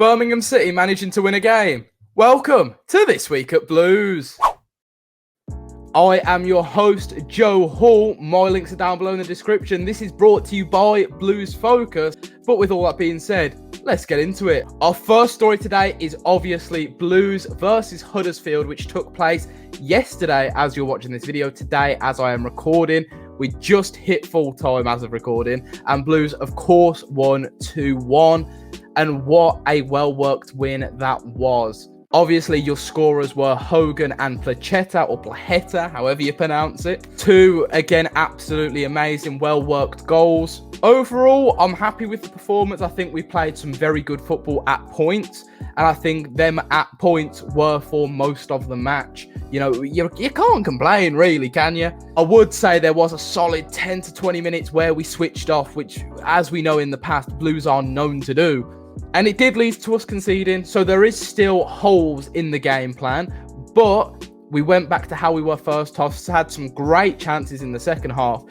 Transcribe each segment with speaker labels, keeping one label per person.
Speaker 1: Birmingham City managing to win a game. Welcome to This Week at Blues. I am your host, J03hall. My links are down below in the description. This is brought to you by Blues Focus. But with all that being said, let's get into it. Our first story today is obviously Blues versus Huddersfield, which took place yesterday as you're watching this video. Today, as I am recording, we just hit full time as of recording. And Blues, of course, won 2-1. And what a well-worked win that was. Obviously, your scorers were Hogan and Placheta, or Placheta, however you pronounce it. Two, again, absolutely amazing, well-worked goals. Overall, I'm happy with the performance. I think we played some very good football at points, and I think them at points were for most of the match. You know, you can't complain, really, can you? I would say there was a solid 10 to 20 minutes where we switched off, which, as we know in the past, Blues are known to do. And it did lead to us conceding, so there is still holes in the game plan. But we went back to how we were first half, had some great chances in the second half.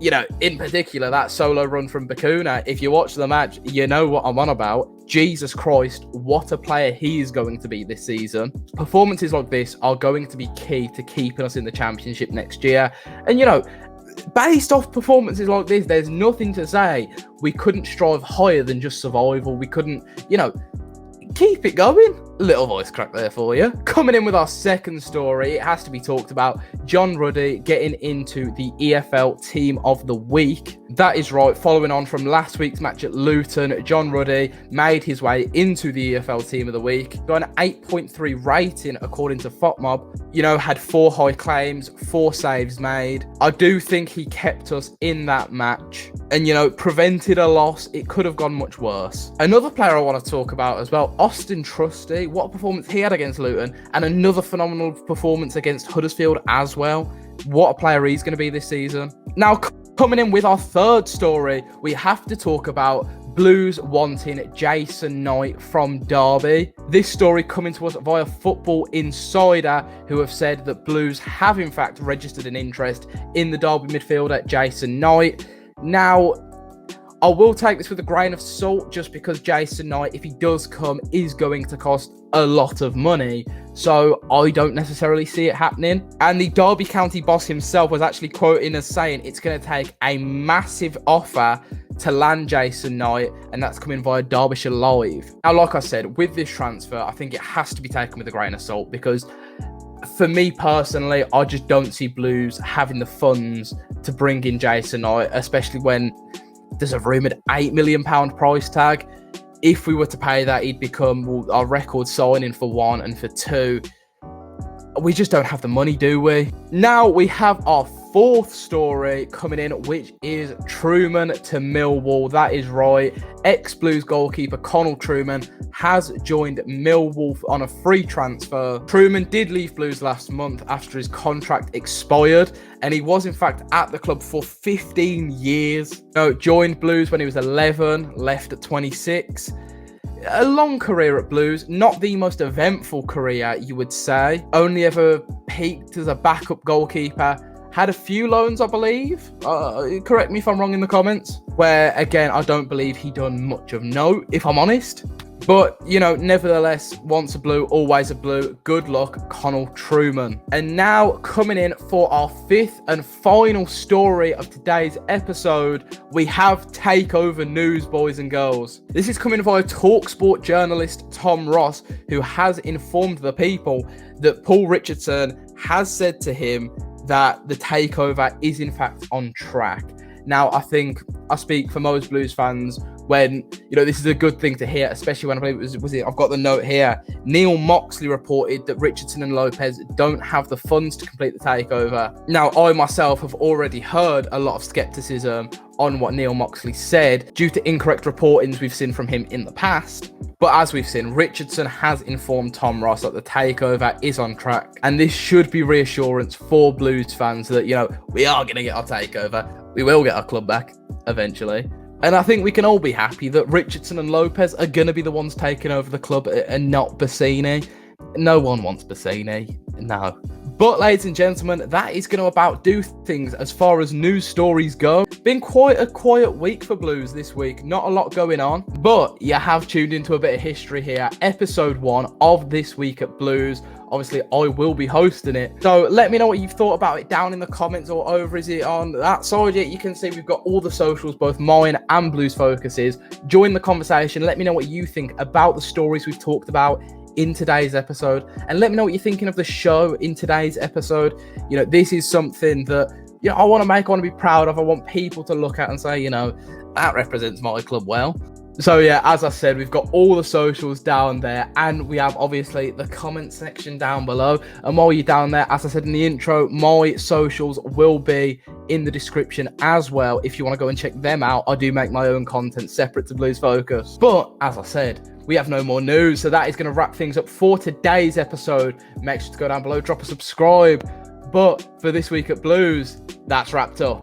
Speaker 1: You know, in particular, that solo run from Bakuna. If you watch the match, you know what I'm on about. Jesus Christ, what a player he is going to be this season. Performances like this are going to be key to keeping us in the Championship next year. And, you know, based off performances like this, there's nothing to say we couldn't strive higher than just survival. We couldn't, you know, keep it going. Little voice crack there for you. Coming in with our second story, it has to be talked about. John Ruddy getting into the EFL Team of the Week. That is right, following on from last week's match at Luton, John Ruddy made his way into the EFL Team of the Week. Got an 8.3 rating according to FOTMob. You know, had 4 high claims, 4 saves made. I do think he kept us in that match and, you know, prevented a loss. It could have gone much worse. Another player I want to talk about as well, Austin Trusty. What a performance he had against Luton, and another phenomenal performance against Huddersfield as well. What a player he's going to be this season. Now, coming in with our third story, we have to talk about Blues wanting Jason Knight from Derby. This story coming to us via Football Insider, who have said that Blues have in fact registered an interest in the Derby midfielder Jason Knight. Now, I will take this with a grain of salt, just because Jason Knight, if he does come, is going to cost a lot of money. So I don't necessarily see it happening. And the Derby County boss himself was actually quoted as saying it's going to take a massive offer to land Jason Knight, and that's coming via Derbyshire Live. Now, like I said, with this transfer, I think it has to be taken with a grain of salt, because for me personally, I just don't see Blues having the funds to bring in Jason Knight, especially when there's a rumoured £8 million price tag. If we were to pay that, he'd become our record signing for 1 and for 2. We just don't have the money, do we? Now we have our fourth story coming in, which is Truman to Millwall. That is right. Ex-Blues goalkeeper Connell Truman has joined Millwall on a free transfer. Truman did leave Blues last month after his contract expired, and he was in fact at the club for 15 years. Joined Blues when he was 11, left at 26. A long career at Blues, not the most eventful career, you would say. Only ever peaked as a backup goalkeeper. Had a few loans, I believe. Correct me if I'm wrong in the comments. Where, again, I don't believe he done much of note, if I'm honest. But, you know, nevertheless, once a Blue, always a Blue. Good luck, Connell Truman. And now, coming in for our fifth and final story of today's episode, we have Takeover news, boys and girls. This is coming via TalkSport journalist Tom Ross, who has informed the people that Paul Richardson has said to him that the takeover is in fact on track. Now, I think I speak for most Blues fans when, you know, this is a good thing to hear, especially when I believe I've got the note here. Neil Moxley reported that Richardson and Lopez don't have the funds to complete the takeover. Now, I myself have already heard a lot of skepticism on what Neil Moxley said due to incorrect reportings we've seen from him in the past. But as we've seen, Richardson has informed Tom Ross that the takeover is on track. And this should be reassurance for Blues fans that, you know, we are going to get our takeover. We will get our club back eventually. And I think we can all be happy that Richardson and Lopez are going to be the ones taking over the club and not Bassini. No one wants Bassini, no. But ladies and gentlemen, that is going to about do things as far as news stories go. Been quite a quiet week for Blues this week. Not a lot going on, but you have tuned into a bit of history here. Episode 1 of This Week at Blues. Obviously, I will be hosting it. So let me know what you've thought about it down in the comments or over. Is it on that side yet? You can see we've got all the socials, both mine and Blues Focuses. Join the conversation. Let me know what you think about the stories we've talked about in today's episode. And let me know what you're thinking of the show in today's episode. You know, this is something that, you know, I want to be proud of. I want people to look at and say, you know, that represents my club well. So yeah, as I said, we've got all the socials down there, and we have obviously the comment section down below. And while you're down there, as I said in the intro, my socials will be in the description as well. If you want to go and check them out, I do make my own content separate to Blues Focus. But as I said, we have no more news, so that is going to wrap things up for today's episode. Make sure to go down below, drop a subscribe. But for This Week at Blues, that's wrapped up.